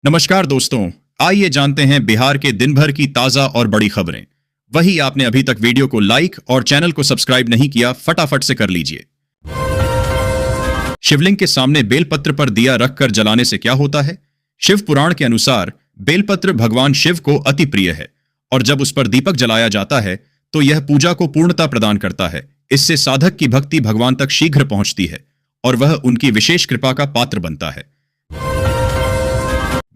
नमस्कार दोस्तों, आइए जानते हैं बिहार के दिन भर की ताजा और बड़ी खबरें। वही आपने अभी तक वीडियो को लाइक और चैनल को सब्सक्राइब नहीं किया, फटाफट से कर लीजिए। शिवलिंग के सामने बेलपत्र पर दिया रखकर जलाने से क्या होता है? शिव पुराण के अनुसार बेलपत्र भगवान शिव को अति प्रिय है और जब उस पर दीपक जलाया जाता है तो यह पूजा को पूर्णता प्रदान करता है। इससे साधक की भक्ति भगवान तक शीघ्र पहुंचती है और वह उनकी विशेष कृपा का पात्र बनता है।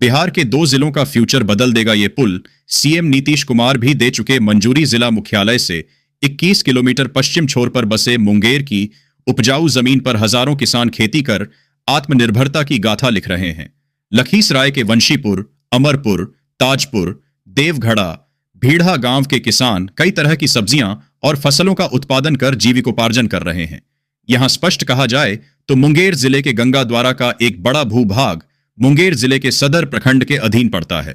बिहार के 2 जिलों का फ्यूचर बदल देगा ये पुल सीएम नीतीश कुमार भी दे चुके मंजूरी। जिला मुख्यालय से 21 किलोमीटर पश्चिम छोर पर बसे मुंगेर की उपजाऊ जमीन पर हजारों किसान खेती कर आत्मनिर्भरता की गाथा लिख रहे हैं। लखीसराय के वंशीपुर, अमरपुर, ताजपुर, देवगढ़ा, भीड़ा गांव के किसान कई तरह की सब्जियां और फसलों का उत्पादन कर जीविकोपार्जन कर रहे हैं। यहां स्पष्ट कहा जाए तो मुंगेर जिले के गंगाद्वारा का एक बड़ा भूभाग मुंगेर जिले के सदर प्रखंड के अधीन पड़ता है।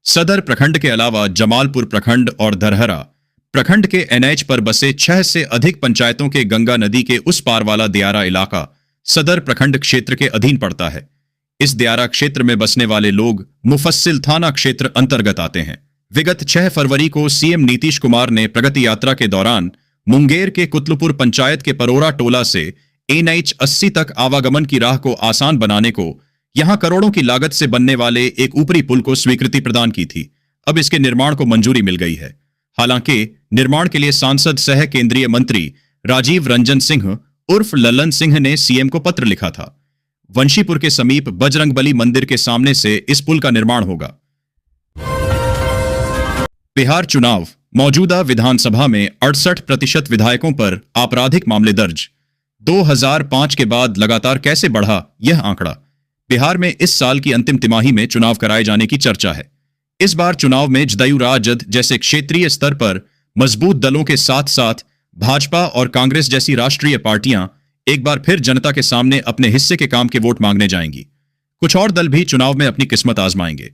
सदर प्रखंड के अलावा जमालपुर प्रखंड और धरहरा प्रखंड के एनएच पर बसे 6 से अधिक पंचायतों के गंगा नदी के उस पार वाला दियारा इलाका सदर प्रखंड क्षेत्र के अधीन पड़ता है। इस दियारा क्षेत्र में बसने वाले लोग मुफस्सिल थाना क्षेत्र अंतर्गत आते हैं। विगत 6 फरवरी को सीएम नीतीश कुमार ने प्रगति यात्रा के दौरान मुंगेर के कुतलुपुर पंचायत के परोरा टोला से एनएच 80 तक आवागमन की राह को आसान बनाने को यहां करोड़ों की लागत से बनने वाले एक ऊपरी पुल को स्वीकृति प्रदान की थी। अब इसके निर्माण को मंजूरी मिल गई है। हालांकि निर्माण के लिए सांसद सह केंद्रीय मंत्री राजीव रंजन सिंह उर्फ ललन सिंह ने सीएम को पत्र लिखा था। वंशीपुर के समीप बजरंगबली मंदिर के सामने से इस पुल का निर्माण होगा। बिहार चुनाव, मौजूदा विधानसभा में 68% विधायकों पर आपराधिक मामले दर्ज। 2005 के बाद लगातार कैसे बढ़ा यह आंकड़ा? बिहार में इस साल की अंतिम तिमाही में चुनाव कराए जाने की चर्चा है। इस बार चुनाव में जदयू राजद जैसे क्षेत्रीय स्तर पर मजबूत दलों के साथ साथ भाजपा और कांग्रेस जैसी राष्ट्रीय पार्टियां एक बार फिर जनता के सामने अपने हिस्से के काम के वोट मांगने जाएंगी। कुछ और दल भी चुनाव में अपनी किस्मत आजमाएंगे।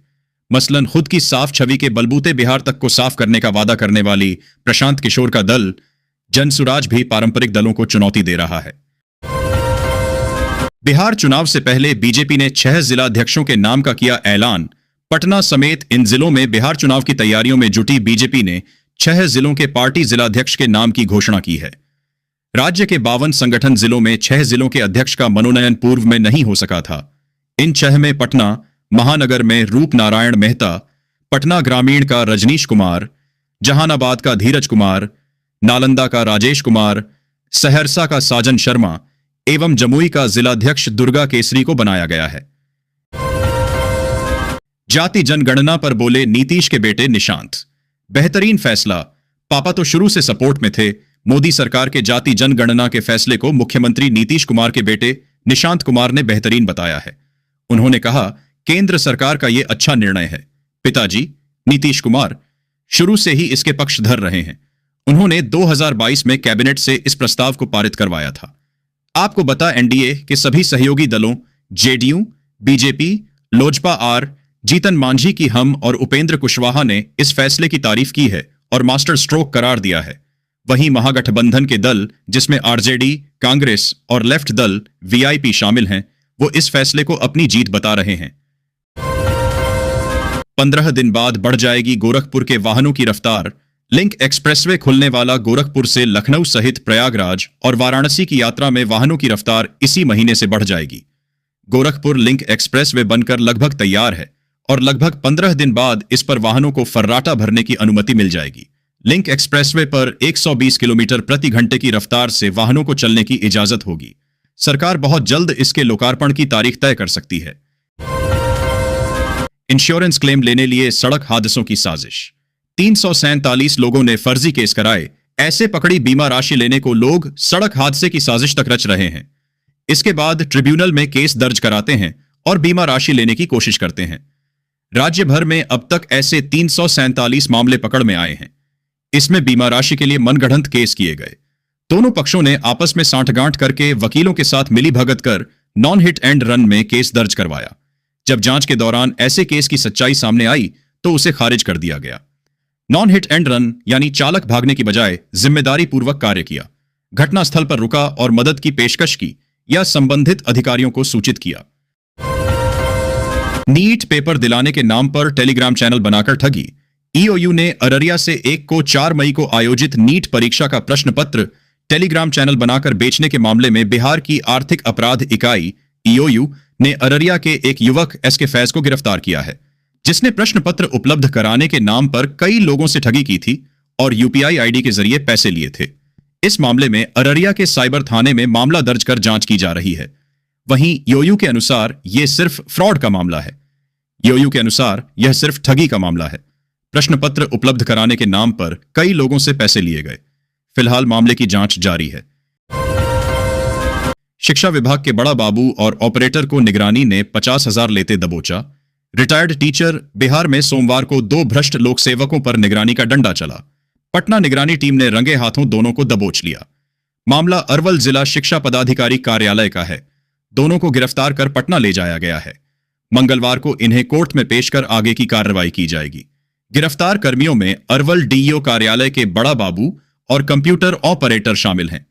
मसलन खुद की साफ छवि के बलबूते बिहार तक को साफ करने का वादा करने वाली प्रशांत किशोर का दल जनसुराज भी पारंपरिक दलों को चुनौती दे रहा है। बिहार चुनाव से पहले बीजेपी ने 6 जिलाध्यक्षों के नाम का किया ऐलान। पटना समेत इन जिलों में बिहार चुनाव की तैयारियों में जुटी बीजेपी ने 6 जिलों के पार्टी जिलाध्यक्ष के नाम की घोषणा की है। राज्य के 52 संगठन जिलों में 6 जिलों के अध्यक्ष का मनोनयन पूर्व में नहीं हो सका था। इन 6 में पटना महानगर में रूप नारायण मेहता, पटना ग्रामीण का रजनीश कुमार, जहानाबाद का धीरज कुमार, नालंदा का राजेश कुमार, सहरसा का साजन शर्मा एवं जमुई का जिलाध्यक्ष दुर्गा केसरी को बनाया गया है। जाति जनगणना पर बोले नीतीश के बेटे निशांत, बेहतरीन फैसला। पापा तो शुरू से सपोर्ट में थे। मोदी सरकार के जाति जनगणना के फैसले को मुख्यमंत्री नीतीश कुमार के बेटे निशांत कुमार ने बेहतरीन बताया है। उन्होंने कहा, केंद्र सरकार का यह अच्छा निर्णय है। पिताजी नीतीश कुमार शुरू से ही इसके पक्षधर रहे हैं। उन्होंने 2022 में कैबिनेट से इस प्रस्ताव को पारित करवाया था। आपको बता, एनडीए के सभी सहयोगी दलों JDU, BJP, Lojpa R, Jitan Manjhi की हम और उपेंद्र कुशवाहा ने इस फैसले की तारीफ की है और मास्टर स्ट्रोक करार दिया है। वहीं महागठबंधन के दल जिसमें आरजेडी, कांग्रेस और लेफ्ट दल वीआईपी शामिल हैं, वो इस फैसले को अपनी जीत बता रहे हैं। 15 दिन बाद बढ़ जाएगी गोरखपुर के वाहनों की रफ्तार। लिंक एक्सप्रेसवे खुलने वाला गोरखपुर से लखनऊ सहित प्रयागराज और वाराणसी की यात्रा में वाहनों की रफ्तार इसी महीने से बढ़ जाएगी। गोरखपुर लिंक एक्सप्रेसवे बनकर लगभग तैयार है और लगभग 15 दिन बाद इस पर वाहनों को फर्राटा भरने की अनुमति मिल जाएगी। लिंक एक्सप्रेसवे पर 120 किलोमीटर प्रति घंटे की रफ्तार से वाहनों को चलने की इजाजत होगी। सरकार बहुत जल्द इसके लोकार्पण की तारीख तय कर सकती है। इंश्योरेंस क्लेम लेने लिए सड़क हादसों की साजिश। 347 लोगों ने फर्जी केस कराए। ऐसे पकड़ी बीमा राशि लेने को लोग सड़क हादसे की साजिश तक रच रहे हैं। इसके बाद ट्रिब्यूनल में केस दर्ज कराते हैं और बीमा राशि लेने की कोशिश करते हैं। राज्य भर में अब तक ऐसे 347 मामले पकड़ में आए हैं। इसमें बीमा राशि के लिए मनगढ़ंत केस किए गए। दोनों पक्षों ने आपस में सांठगांठ करके वकीलों के साथ मिली भगत कर नॉन हिट एंड रन में केस दर्ज करवाया। जब जांच के दौरान ऐसे केस की सच्चाई सामने आई तो उसे खारिज कर दिया गया। नॉन हिट एंड रन यानी चालक भागने की बजाय जिम्मेदारी पूर्वक कार्य किया, घटनास्थल पर रुका और मदद की पेशकश की या संबंधित अधिकारियों को सूचित किया। नीट पेपर दिलाने के नाम पर टेलीग्राम चैनल बनाकर ठगी। ईओयू ने अररिया से 1 को 4 मई को आयोजित नीट परीक्षा का प्रश्न पत्र टेलीग्राम चैनल बनाकर बेचने के मामले में बिहार की आर्थिक अपराध इकाई ईओयू ने अररिया के एक युवक एसके फैज को गिरफ्तार किया है, जिसने प्रश्न पत्र उपलब्ध कराने के नाम पर कई लोगों से ठगी की थी और यूपीआई आईडी के जरिए पैसे लिए थे। इस मामले में अररिया के साइबर थाने में मामला दर्ज कर जांच की जा रही है। वहीं ईओयू के अनुसार यह सिर्फ फ्रॉड का मामला है। ईओयू के अनुसार यह सिर्फ ठगी का मामला है। प्रश्न पत्र उपलब्ध कराने के नाम पर कई लोगों से पैसे लिए गए। फिलहाल मामले की जांच जारी है। शिक्षा विभाग के बड़ा बाबू और ऑपरेटर को निगरानी ने 50,000 लेते दबोचा। रिटायर्ड टीचर बिहार में सोमवार को 2 भ्रष्ट लोक सेवकों पर निगरानी का डंडा चला। पटना निगरानी टीम ने रंगे हाथों दोनों को दबोच लिया। मामला अरवल जिला शिक्षा पदाधिकारी कार्यालय का है। दोनों को गिरफ्तार कर पटना ले जाया गया है। मंगलवार को इन्हें कोर्ट में पेश कर आगे की कार्रवाई की जाएगी। गिरफ्तार कर्मियों में अरवल डीईओ कार्यालय के बड़ा बाबू और कंप्यूटर ऑपरेटर शामिल हैं।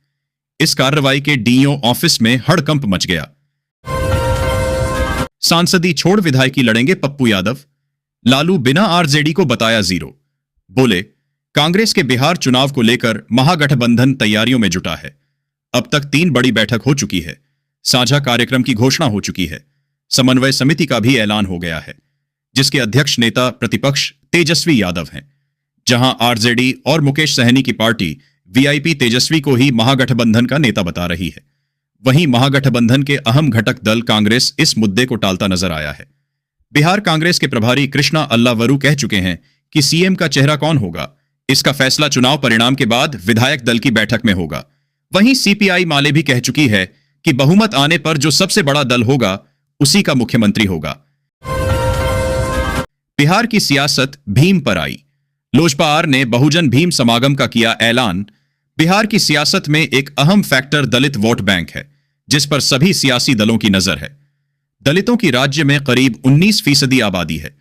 इस कार्रवाई के डीईओ ऑफिस में हड़कंप मच गया। सांसदी छोड़ विधायकी लड़ेंगे पप्पू यादव। लालू बिना आरजेडी को बताया जीरो। बोले, कांग्रेस के बिहार चुनाव को लेकर महागठबंधन तैयारियों में जुटा है। अब तक 3 बड़ी बैठक हो चुकी है। साझा कार्यक्रम की घोषणा हो चुकी है। समन्वय समिति का भी ऐलान हो गया है, जिसके अध्यक्ष नेता प्रतिपक्ष तेजस्वी यादव हैं। जहां आरजेडी और मुकेश सहनी की पार्टी वीआईपी तेजस्वी को ही महागठबंधन का नेता बता रही है। वहीं महागठबंधन के अहम घटक दल कांग्रेस इस मुद्दे को टालता नजर आया है। बिहार कांग्रेस के प्रभारी कृष्णा अल्लावरू कह चुके हैं कि सीएम का चेहरा कौन होगा, इसका फैसला चुनाव परिणाम के बाद विधायक दल की बैठक में होगा। वहीं सीपीआई माले भी कह चुकी है कि बहुमत आने पर जो सबसे बड़ा दल होगा उसी का मुख्यमंत्री होगा। बिहार की सियासत भीम पर आई। लोजपा आर ने बहुजन भीम समागम का किया ऐलान। बिहार की सियासत में एक अहम फैक्टर दलित वोट बैंक है, जिस पर सभी सियासी दलों की नजर है। दलितों की राज्य में करीब 19% आबादी है,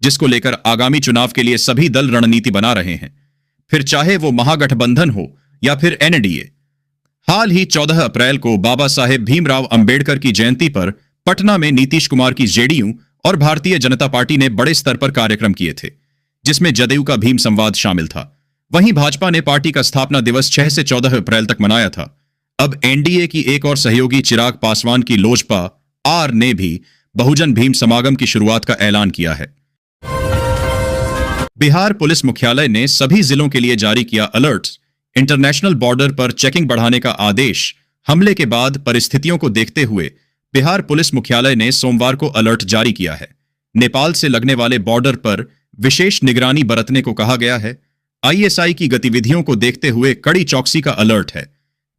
जिसको लेकर आगामी चुनाव के लिए सभी दल रणनीति बना रहे हैं, फिर चाहे वो महागठबंधन हो या फिर एनडीए। हाल ही 14 अप्रैल को बाबा साहेब भीमराव अंबेडकर की जयंती पर पटना में नीतीश कुमार की जेडीयू और भारतीय जनता पार्टी ने बड़े स्तर पर कार्यक्रम किए थे, जिसमें जदयू का भीम संवाद शामिल था। वहीं भाजपा ने पार्टी का स्थापना दिवस 6 से 14 अप्रैल तक मनाया था। अब एनडीए की एक और सहयोगी चिराग पासवान की लोजपा आर ने भी बहुजन भीम समागम की शुरुआत का ऐलान किया है। बिहार पुलिस मुख्यालय ने सभी जिलों के लिए जारी किया अलर्ट्स। इंटरनेशनल बॉर्डर पर चेकिंग बढ़ाने का आदेश। हमले के बाद परिस्थितियों को देखते हुए बिहार पुलिस मुख्यालय ने सोमवार को अलर्ट जारी किया है। नेपाल से लगने वाले बॉर्डर पर विशेष निगरानी बरतने को कहा गया है। आईएसआई की गतिविधियों को देखते हुए कड़ी चौकसी का अलर्ट है।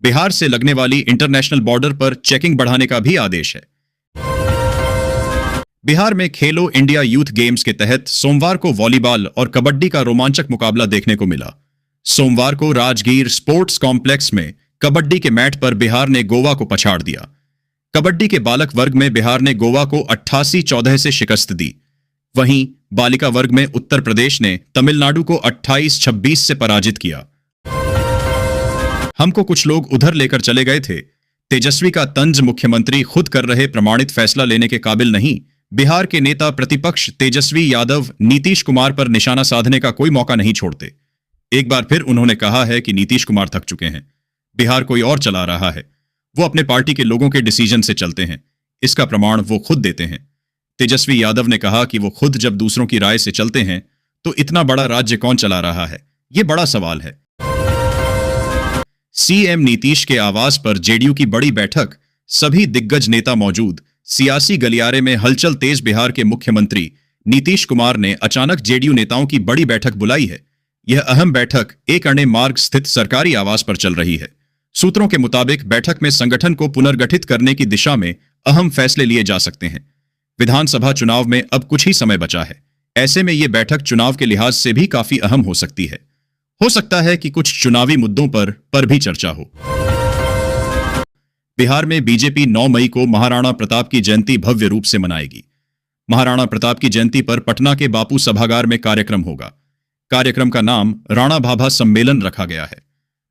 बिहार से लगने वाली इंटरनेशनल बॉर्डर पर चेकिंग बढ़ाने का भी आदेश है। बिहार में खेलो इंडिया यूथ गेम्स के तहत सोमवार को वॉलीबॉल और कबड्डी का रोमांचक मुकाबला देखने को मिला। सोमवार को राजगीर स्पोर्ट्स कॉम्प्लेक्स में कबड्डी के मैट पर बिहार ने गोवा को पछाड़ दिया। कबड्डी के बालक वर्ग में बिहार ने गोवा को 88-14 से शिकस्त दी। वहीं बालिका वर्ग में उत्तर प्रदेश ने तमिलनाडु को 28-26 से पराजित किया। हमको कुछ लोग उधर लेकर चले गए थे। तेजस्वी का तंज मुख्यमंत्री खुद कर रहे प्रमाणित फैसला लेने के काबिल नहीं। बिहार के नेता प्रतिपक्ष तेजस्वी यादव नीतीश कुमार पर निशाना साधने का कोई मौका नहीं छोड़ते। एक बार फिर उन्होंने कहा है कि नीतीश कुमार थक चुके हैं। बिहार कोई और चला रहा है। वो अपने पार्टी के लोगों के डिसीजन से चलते हैं। इसका प्रमाण वो खुद देते हैं। तेजस्वी यादव ने कहा कि वो खुद जब दूसरों की राय से चलते हैं तो इतना बड़ा राज्य कौन चला रहा है, ये बड़ा सवाल है। सीएम नीतीश के आवास पर जेडीयू की बड़ी बैठक। सभी दिग्गज नेता मौजूद। सियासी गलियारे में हलचल तेज। बिहार के मुख्यमंत्री नीतीश कुमार ने अचानक जेडीयू नेताओं की बड़ी बैठक बुलाई है। यह अहम बैठक एक अणे मार्ग स्थित सरकारी आवास पर चल रही है। सूत्रों के मुताबिक बैठक में संगठन को पुनर्गठित करने की दिशा में अहम फैसले लिए जा सकते हैं। विधानसभा चुनाव में अब कुछ ही समय बचा है। ऐसे में यह बैठक चुनाव के लिहाज से भी काफी अहम हो सकती है। हो सकता है कि कुछ चुनावी मुद्दों पर भी चर्चा हो। बिहार में बीजेपी 9 मई को महाराणा प्रताप की जयंती भव्य रूप से मनाएगी। महाराणा प्रताप की जयंती पर पटना के बापू सभागार में कार्यक्रम होगा। कार्यक्रम का नाम राणा भाभा सम्मेलन रखा गया है।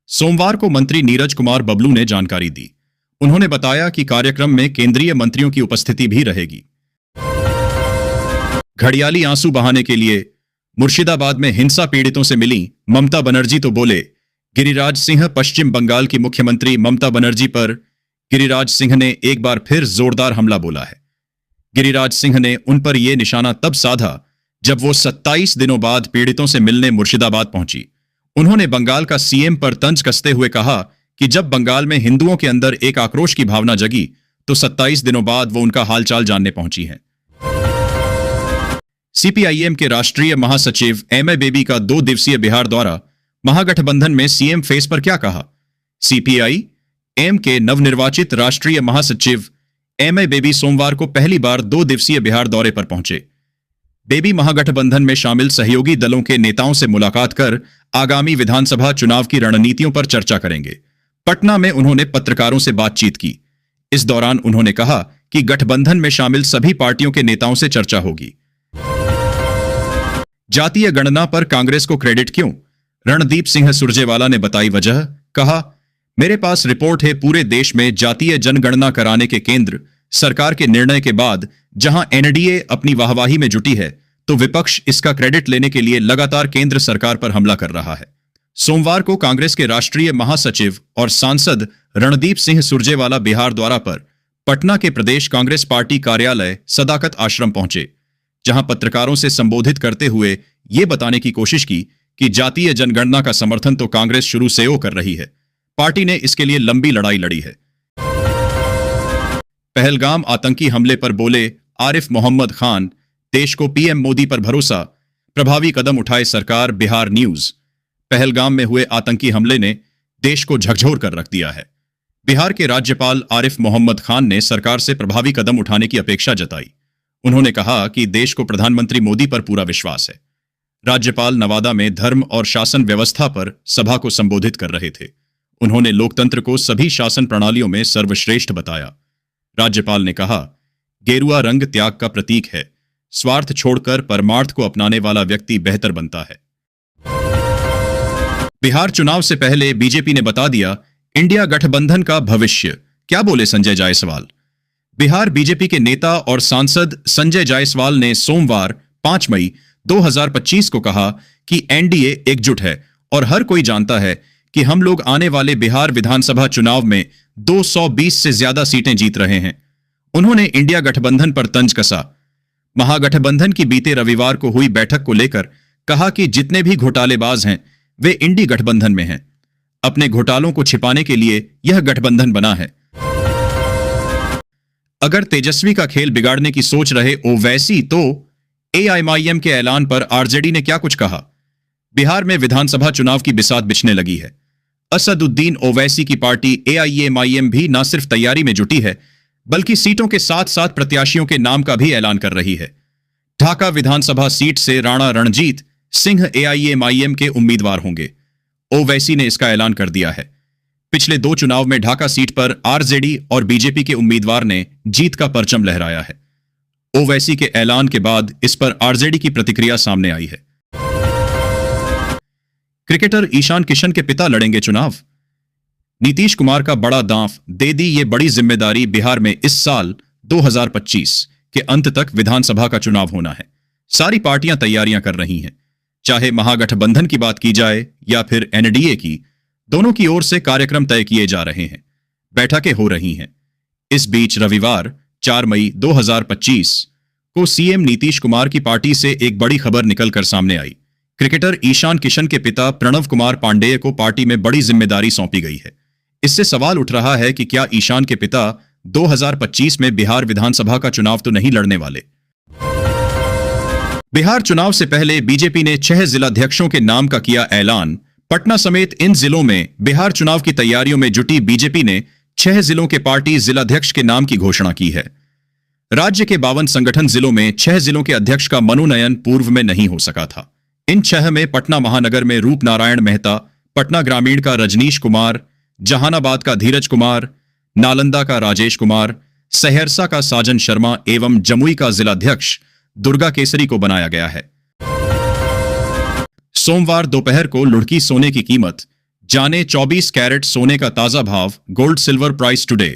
सोमवार को मंत्री नीरज कुमार बबलू ने जानकारी दी। उन्होंने बताया कि कार्यक्रम में केंद्रीय मंत्रियों की उपस्थिति भी रहेगी। घड़ियाली आंसू बहाने के लिए मुर्शिदाबाद में हिंसा पीड़ितों से मिली ममता बनर्जी तो बोले गिरिराज सिंह। पश्चिम बंगाल की मुख्यमंत्री ममता बनर्जी पर गिरिराज सिंह ने एक बार फिर जोरदार हमला बोला है। गिरिराज सिंह ने उन पर यह निशाना तब साधा जब वो 27 दिनों बाद पीड़ितों से मिलने मुर्शिदाबाद पहुंची। उन्होंने बंगाल का सीएम पर तंज कसते हुए कहा कि जब बंगाल में हिंदुओं के अंदर एक आक्रोश की भावना जगी तो 27 दिनों बाद वो उनका हालचाल जानने पहुंची हैं। सीपीआईएम के राष्ट्रीय महासचिव एमए बेबी का 2 दिवसीय बिहार दौरा, महागठबंधन में सीएम फेस पर क्या कहा। सीपीआईएम के नवनिर्वाचित राष्ट्रीय महासचिव एमए बेबी सोमवार को पहली बार 2 दिवसीय बिहार दौरे पर पहुंचे। बेबी महागठबंधन में शामिल सहयोगी दलों के नेताओं से मुलाकात कर आगामी विधानसभा चुनाव की रणनीतियों पर चर्चा करेंगे। पटना में उन्होंने पत्रकारों से बातचीत की। इस दौरान उन्होंने कहा कि गठबंधन में शामिल सभी पार्टियों के नेताओं से चर्चा होगी। जातीय गणना पर कांग्रेस को क्रेडिट क्यों? रणदीप सिंह सुरजेवाला ने बताई वजह। कहा, मेरे पास रिपोर्ट है, पूरे देश में जातीय जनगणना कराने के केंद्र सरकार के निर्णय के बाद जहां एनडीए अपनी वाहवाही में जुटी है तो विपक्ष इसका क्रेडिट लेने के लिए लगातार केंद्र सरकार पर हमला कर रहा है। सोमवार को कांग्रेस के राष्ट्रीय महासचिव और सांसद रणदीप सिंह सुरजेवाला बिहार दौरा पर पटना के प्रदेश कांग्रेस पार्टी कार्यालय सदाकत आश्रम पहुंचे, जहां पत्रकारों से संबोधित करते हुए ये बताने की कोशिश की कि जातीय जनगणना का समर्थन तो कांग्रेस शुरू से कर रही है, पार्टी ने इसके लिए लंबी लड़ाई लड़ी है। पहलगाम आतंकी हमले पर बोले आरिफ मोहम्मद खान, देश को पीएम मोदी पर भरोसा, प्रभावी कदम उठाए सरकार। बिहार न्यूज। पहलगाम में हुए आतंकी हमले ने देश को झकझोर कर रख दिया है। बिहार के राज्यपाल आरिफ मोहम्मद खान ने सरकार से प्रभावी कदम उठाने की अपेक्षा जताई। उन्होंने कहा कि देश को प्रधानमंत्री मोदी पर पूरा विश्वास है। राज्यपाल नवादा में धर्म और शासन व्यवस्था पर सभा को संबोधित कर रहे थे। उन्होंने लोकतंत्र को सभी शासन प्रणालियों में सर्वश्रेष्ठ बताया। राज्यपाल ने कहा, गेरुआ रंग त्याग का प्रतीक है, स्वार्थ छोड़कर परमार्थ को अपनाने वाला व्यक्ति बेहतर बनता है। बिहार चुनाव से पहले बीजेपी ने बता दिया इंडिया गठबंधन का भविष्य। क्या बोले संजय जायसवाल? बिहार बीजेपी के नेता और सांसद संजय जायसवाल ने सोमवार 5 मई 2025 को कहा कि एनडीए एकजुट है और हर कोई जानता है कि हम लोग आने वाले बिहार विधानसभा चुनाव में 220 से ज्यादा सीटें जीत रहे हैं। उन्होंने इंडिया गठबंधन पर तंज कसा। महागठबंधन की बीते रविवार को हुई बैठक को लेकर कहा कि जितने भी घोटालेबाज हैं वे इंडी गठबंधन में हैं। अपने घोटालों को छिपाने के लिए यह गठबंधन बना है। अगर तेजस्वी का खेल बिगाड़ने की सोच रहे ओवैसी तो एआईएमआईएम के ऐलान पर आरजेडी ने क्या कुछ कहा। बिहार में विधानसभा चुनाव की बिसात बिछने लगी है। असदुद्दीन ओवैसी की पार्टी एआईएमआईएम भी न सिर्फ तैयारी में जुटी है बल्कि सीटों के साथ साथ प्रत्याशियों के नाम का भी ऐलान कर रही है। ढाका विधानसभा सीट से राणा रणजीत सिंह एआईएमआईएम के उम्मीदवार होंगे। ओवैसी ने इसका ऐलान कर दिया है। पिछले 2 चुनाव में ढाका सीट पर आरजेडी और बीजेपी के उम्मीदवार ने जीत का परचम लहराया है। ओवैसी के ऐलान के बाद इस पर आरजेडी की प्रतिक्रिया सामने आई है। क्रिकेटर ईशान किशन के पिता लड़ेंगे चुनाव। नीतीश कुमार का बड़ा दांव दे दी ये बड़ी जिम्मेदारी। बिहार में इस साल 2025 के अंत तक विधानसभा का चुनाव होना है। सारी पार्टियां तैयारियां कर रही हैं। चाहे महागठबंधन की बात की जाए या फिर एनडीए की, दोनों की ओर से कार्यक्रम तय किए जा रहे हैं, बैठकें हो रही हैं। इस बीच रविवार 4 मई 2025 को सीएम नीतीश कुमार की पार्टी से एक बड़ी खबर निकलकर सामने आई। क्रिकेटर ईशान किशन के पिता प्रणव कुमार पांडेय को पार्टी में बड़ी जिम्मेदारी सौंपी गई है। इससे सवाल उठ रहा है कि क्या ईशान के पिता 2025 में बिहार विधानसभा का चुनाव तो नहीं लड़ने वाले। बिहार चुनाव से पहले बीजेपी ने 6 जिलाध्यक्षों के नाम का किया ऐलान। पटना समेत इन जिलों में बिहार चुनाव की तैयारियों में जुटी बीजेपी ने 6 जिलों के पार्टी जिलाध्यक्ष के नाम की घोषणा की है। राज्य के 52 संगठन जिलों में 6 जिलों के अध्यक्ष का मनोनयन पूर्व में नहीं हो सका था। इन 6 में पटना महानगर में रूप नारायण मेहता, पटना ग्रामीण का रजनीश कुमार, जहानाबाद का धीरज कुमार, नालंदा का राजेश कुमार, सहरसा का साजन शर्मा एवं जमुई का जिलाध्यक्ष दुर्गा केसरी को बनाया गया है। सोमवार दोपहर को लुढ़की सोने की कीमत। जाने 24 कैरेट सोने का ताजा भाव। Gold silver price today.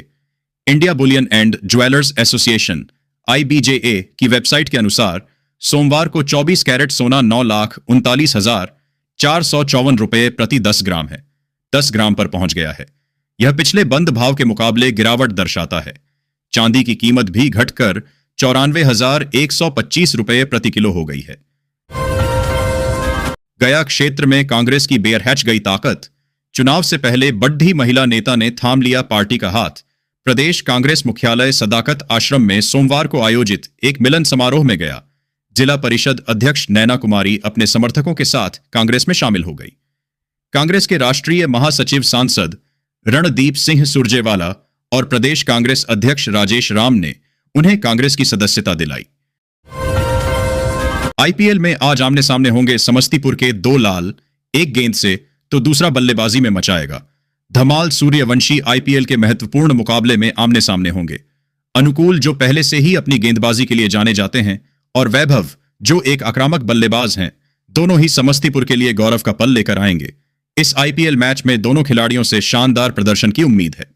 India Boolean and jewellers association (IBJA) की वेबसाइट के अनुसार सोमवार को 24 कैरेट सोना 9,39,454 रुपये प्रति 10 ग्राम है, 10 ग्राम पर पहुंच गया है। यह पिछले बंद भाव के मुकाबले गिरावट दर्शाता है। चांदी की कीमत भी घटकर 94,125 रुपये प्रति किलो हो गई है। गया क्षेत्र में कांग्रेस की बेरहच गई ताकत। चुनाव से पहले बड्ढी महिला नेता ने थाम लिया पार्टी का हाथ। प्रदेश कांग्रेस मुख्यालय सदाकत आश्रम में सोमवार को आयोजित एक मिलन समारोह में गया। जिला परिषद अध्यक्ष नैना कुमारी अपने समर्थकों के साथ कांग्रेस में शामिल हो गई। कांग्रेस के राष्ट्रीय महासचिव सांसद रणदीप सिंह सुरजेवाला और प्रदेश कांग्रेस अध्यक्ष राजेश राम ने उन्हें कांग्रेस की सदस्यता दिलाई। आईपीएल में आज आमने सामने होंगे समस्तीपुर के दो लाल, एक गेंद से तो दूसरा बल्लेबाजी में मचाएगा। धमाल सूर्यवंशी आईपीएल के महत्वपूर्ण मुकाबले में आमने सामने होंगे। अनुकूल, जो पहले से ही अपनी गेंदबाजी के लिए जाने जाते हैं, और वैभव, जो एक आक्रामक बल्लेबाज हैं, दोनों ही समस्तीपुर के लिए गौरव का पल लेकर आएंगे। इस आईपीएल मैच में दोनों खिलाड़ियों से शानदार प्रदर्शन की उम्मीद है।